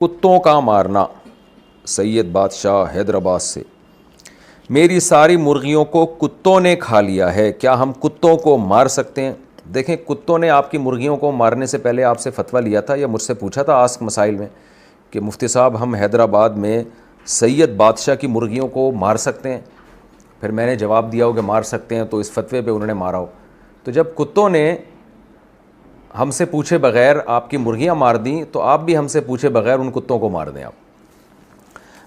کتوں کا مارنا۔ سید بادشاہ حیدرآباد سے، میری ساری مرغیوں کو کتوں نے کھا لیا ہے، کیا ہم کتوں کو مار سکتے ہیں؟ دیکھیں، کتوں نے آپ کی مرغیوں کو مارنے سے پہلے آپ سے فتویٰ لیا تھا یا مجھ سے پوچھا تھا آسک مسائل میں کہ مفتی صاحب ہم حیدرآباد میں سید بادشاہ کی مرغیوں کو مار سکتے ہیں؟ پھر میں نے جواب دیا ہو کہ مار سکتے ہیں، تو اس فتوے پہ انہوں نے مارا ہو۔ تو جب کتوں نے ہم سے پوچھے بغیر آپ کی مرغیاں مار دیں تو آپ بھی ہم سے پوچھے بغیر ان کتوں کو مار دیں۔ آپ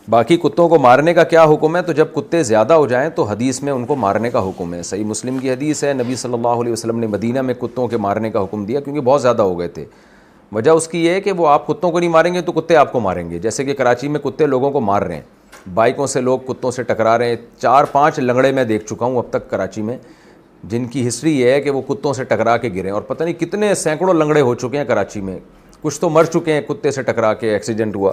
باقی کتوں کو مارنے کا کیا حکم ہے؟ تو جب کتے زیادہ ہو جائیں تو حدیث میں ان کو مارنے کا حکم ہے۔ صحیح مسلم کی حدیث ہے، نبی صلی اللہ علیہ وسلم نے مدینہ میں کتوں کے مارنے کا حکم دیا کیونکہ بہت زیادہ ہو گئے تھے۔ وجہ اس کی یہ ہے کہ وہ آپ کتوں کو نہیں ماریں گے تو کتے آپ کو ماریں گے، جیسے کہ کراچی میں کتے لوگوں کو مار رہے ہیں، بائکوں سے لوگ کتوں سے ٹکرا رہے ہیں۔ 4-5 لنگڑے میں دیکھ چکا ہوں اب تک کراچی میں، جن کی ہسٹری یہ ہے کہ وہ کتوں سے ٹکرا کے گرے، اور پتہ نہیں کتنے سینکڑوں لنگڑے ہو چکے ہیں کراچی میں، کچھ تو مر چکے ہیں کتے سے ٹکرا کے، ایکسیڈنٹ ہوا۔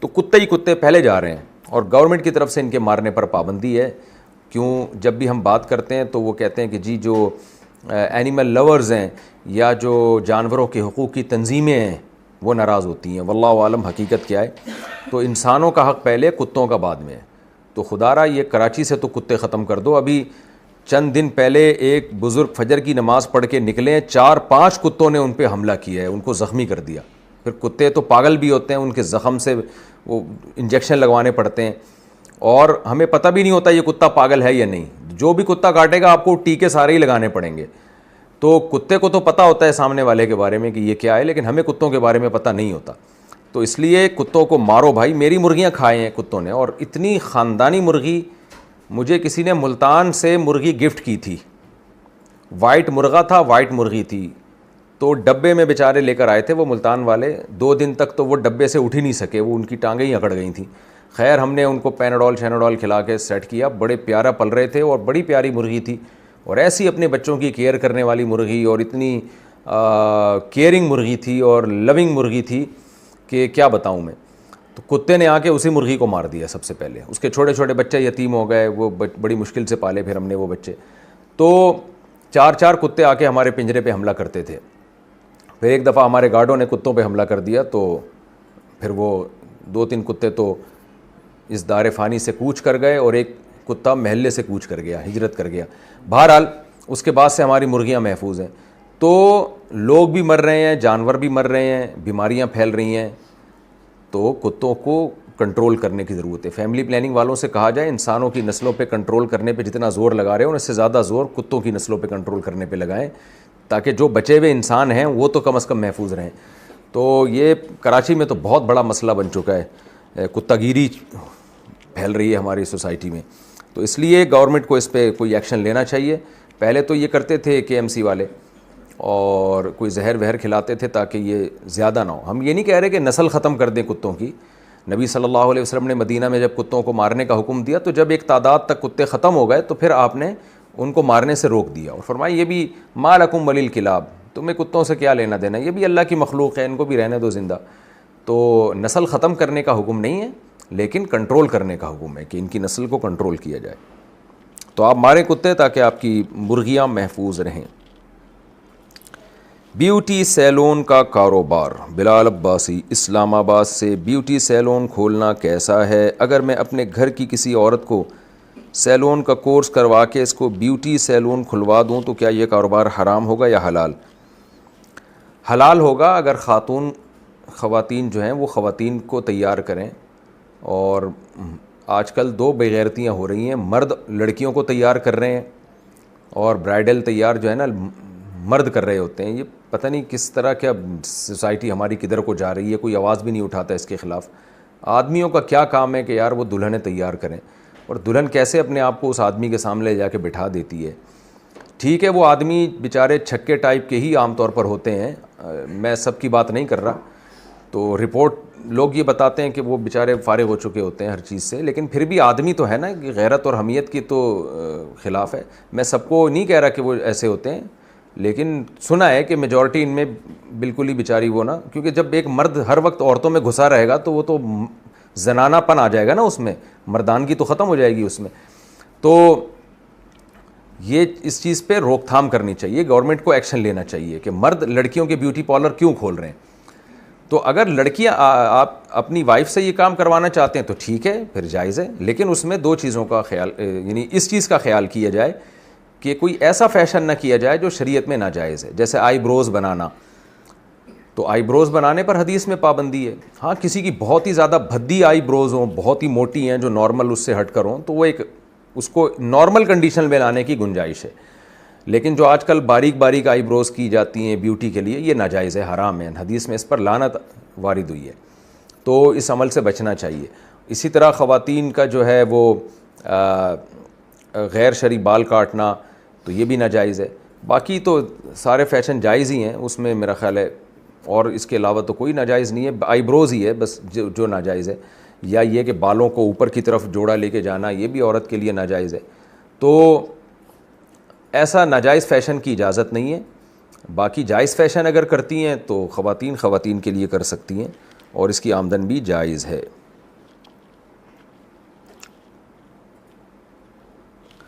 تو کتے ہی کتے پھیلے جا رہے ہیں، اور گورنمنٹ کی طرف سے ان کے مارنے پر پابندی ہے۔ کیوں؟ جب بھی ہم بات کرتے ہیں تو وہ کہتے ہیں کہ جی جو اینیمل لورز ہیں یا جو جانوروں کے حقوق کی تنظیمیں ہیں وہ ناراض ہوتی ہیں۔ واللہ عالم حقیقت کیا ہے۔ تو انسانوں کا حق پہلے، کتوں کا بعد میں ہے۔ تو خدا را یہ کراچی سے تو کتے ختم کر دو۔ ابھی چند دن پہلے ایک بزرگ فجر کی نماز پڑھ کے نکلے، 4-5 کتوں نے ان پہ حملہ کیا ہے، ان کو زخمی کر دیا۔ پھر کتے تو پاگل بھی ہوتے ہیں، ان کے زخم سے وہ انجیکشن لگوانے پڑتے ہیں، اور ہمیں پتہ بھی نہیں ہوتا یہ کتا پاگل ہے یا نہیں۔ جو بھی کتا کاٹے گا آپ کو ٹیکے سارے ہی لگانے پڑیں گے۔ تو کتے کو تو پتہ ہوتا ہے سامنے والے کے بارے میں کہ یہ کیا ہے، لیکن ہمیں کتوں کے بارے میں پتہ نہیں ہوتا۔ تو اس لیے کتوں کو مارو بھائی۔ میری مرغیاں کھائے ہیں کتوں نے، اور اتنی خاندانی مرغی، مجھے کسی نے ملتان سے مرغی گفٹ کی تھی، وائٹ مرغا تھا، وائٹ مرغی تھی، تو ڈبے میں بیچارے لے کر آئے تھے وہ ملتان والے۔ 2 دن تک تو وہ ڈبے سے اٹھ ہی نہیں سکے، وہ ان کی ٹانگیں ہی اکڑ گئی تھیں۔ خیر ہم نے ان کو پیناڈول شیناڈول کھلا کے سیٹ کیا، بڑے پیارا پل رہے تھے، اور بڑی پیاری مرغی تھی، اور ایسی اپنے بچوں کی کیئر کرنے والی مرغی، اور اتنی کیئرنگ مرغی تھی اور لونگ مرغی تھی کہ کیا بتاؤں میں۔ تو کتے نے آ کے اسی مرغی کو مار دیا سب سے پہلے، اس کے چھوٹے چھوٹے بچے یتیم ہو گئے، وہ بڑی مشکل سے پالے پھر ہم نے وہ بچے۔ تو 4 کتے آ کے ہمارے پنجرے پہ حملہ کرتے تھے۔ پھر ایک دفعہ ہمارے گارڈوں نے کتوں پہ حملہ کر دیا، تو پھر وہ 2-3 کتے تو اس دار فانی سے کوچ کر گئے، اور ایک کتا محلے سے کوچ کر گیا، ہجرت کر گیا۔ بہرحال اس کے بعد سے ہماری مرغیاں محفوظ ہیں۔ تو لوگ بھی مر رہے ہیں، جانور بھی مر رہے ہیں، بیماریاں پھیل رہی ہیں، تو کتوں کو کنٹرول کرنے کی ضرورت ہے۔ فیملی پلاننگ والوں سے کہا جائے انسانوں کی نسلوں پہ کنٹرول کرنے پہ جتنا زور لگا رہے ہیں، ان سے زیادہ زور کتوں کی نسلوں پہ کنٹرول کرنے پہ لگائیں، تاکہ جو بچے ہوئے انسان ہیں وہ تو کم از کم محفوظ رہیں۔ تو یہ کراچی میں تو بہت بڑا مسئلہ بن چکا ہے، کتا گیری پھیل رہی ہے ہماری سوسائٹی میں۔ تو اس لیے گورنمنٹ کو اس پہ کوئی ایکشن لینا چاہیے۔ پہلے تو یہ کرتے تھے KMC والے، اور کوئی زہر وہر کھلاتے تھے تاکہ یہ زیادہ نہ ہو۔ ہم یہ نہیں کہہ رہے کہ نسل ختم کر دیں کتوں کی۔ نبی صلی اللہ علیہ وسلم نے مدینہ میں جب کتوں کو مارنے کا حکم دیا تو جب ایک تعداد تک کتے ختم ہو گئے تو پھر آپ نے ان کو مارنے سے روک دیا، اور فرمایا یہ بھی ما لکم وللکلاب، تمہیں کتوں سے کیا لینا دینا، یہ بھی اللہ کی مخلوق ہے، ان کو بھی رہنے دو زندہ۔ تو نسل ختم کرنے کا حکم نہیں ہے، لیکن کنٹرول کرنے کا حکم ہے کہ ان کی نسل کو کنٹرول کیا جائے۔ تو آپ ماریں کتے تاکہ آپ کی مرغیاں محفوظ رہیں۔ بیوٹی سیلون کا کاروبار، بلال عباسی اسلام آباد سے۔ بیوٹی سیلون کھولنا کیسا ہے؟ اگر میں اپنے گھر کی کسی عورت کو سیلون کا کورس کروا کے اس کو بیوٹی سیلون کھلوا دوں تو کیا یہ کاروبار حرام ہوگا یا حلال؟ حلال ہوگا اگر خواتین جو ہیں وہ خواتین کو تیار کریں، اور آج کل 2 بے غیرتیاں ہو رہی ہیں، مرد لڑکیوں کو تیار کر رہے ہیں، اور برائڈل تیار جو ہے نا مرد کر رہے ہوتے ہیں۔ یہ پتہ نہیں کس طرح کیا سوسائٹی ہماری کدھر کو جا رہی ہے، کوئی آواز بھی نہیں اٹھاتا اس کے خلاف۔ آدمیوں کا کیا کام ہے کہ یار وہ دلہنیں تیار کریں، اور دلہن کیسے اپنے آپ کو اس آدمی کے سامنے جا کے بٹھا دیتی ہے۔ ٹھیک ہے، وہ آدمی بیچارے چھکے ٹائپ کے ہی عام طور پر ہوتے ہیں، میں سب کی بات نہیں کر رہا۔ تو رپورٹ لوگ یہ بتاتے ہیں کہ وہ بیچارے فارغ ہو چکے ہوتے ہیں ہر چیز سے، لیکن پھر بھی آدمی تو ہے نا، کہ غیرت اور حمیت کی تو خلاف ہے۔ میں سب کو نہیں کہہ رہا کہ وہ ایسے ہوتے ہیں، لیکن سنا ہے کہ میجورٹی ان میں بالکل ہی بیچاری وہ نا، کیونکہ جب ایک مرد ہر وقت عورتوں میں گھسا رہے گا تو وہ تو زنانہ پن آ جائے گا نا اس میں، مردانگی تو ختم ہو جائے گی اس میں۔ تو یہ اس چیز پہ روک تھام کرنی چاہیے، گورنمنٹ کو ایکشن لینا چاہیے کہ مرد لڑکیوں کے بیوٹی پارلر کیوں کھول رہے ہیں۔ تو اگر لڑکیاں آپ اپنی وائف سے یہ کام کروانا چاہتے ہیں تو ٹھیک ہے، پھر جائز ہے، لیکن اس میں 2 چیزوں کا خیال، یعنی اس چیز کا خیال کیا جائے کہ کوئی ایسا فیشن نہ کیا جائے جو شریعت میں ناجائز ہے. جیسے آئی بروز بنانا، تو آئی بروز بنانے پر حدیث میں پابندی ہے. ہاں کسی کی بہت ہی زیادہ بھدی آئی بروز ہوں، بہت ہی موٹی ہیں جو نارمل اس سے ہٹ کر ہوں، تو وہ ایک اس کو نارمل کنڈیشن میں لانے کی گنجائش ہے. لیکن جو آج کل باریک باریک آئی بروز کی جاتی ہیں بیوٹی کے لیے، یہ ناجائز ہے، حرام ہے، حدیث میں اس پر لعنت وارد ہوئی ہے. تو اس عمل سے بچنا چاہیے. اسی طرح خواتین کا جو ہے وہ غیر شرعی بال کاٹنا، تو یہ بھی ناجائز ہے. باقی تو سارے فیشن جائز ہی ہیں، اس میں میرا خیال ہے، اور اس کے علاوہ تو کوئی ناجائز نہیں ہے. آئی بروز ہی ہے بس جو ناجائز ہے، یا یہ کہ بالوں کو اوپر کی طرف جوڑا لے کے جانا، یہ بھی عورت کے لیے ناجائز ہے. تو ایسا ناجائز فیشن کی اجازت نہیں ہے. باقی جائز فیشن اگر کرتی ہیں تو خواتین کے لیے کر سکتی ہیں، اور اس کی آمدن بھی جائز ہے.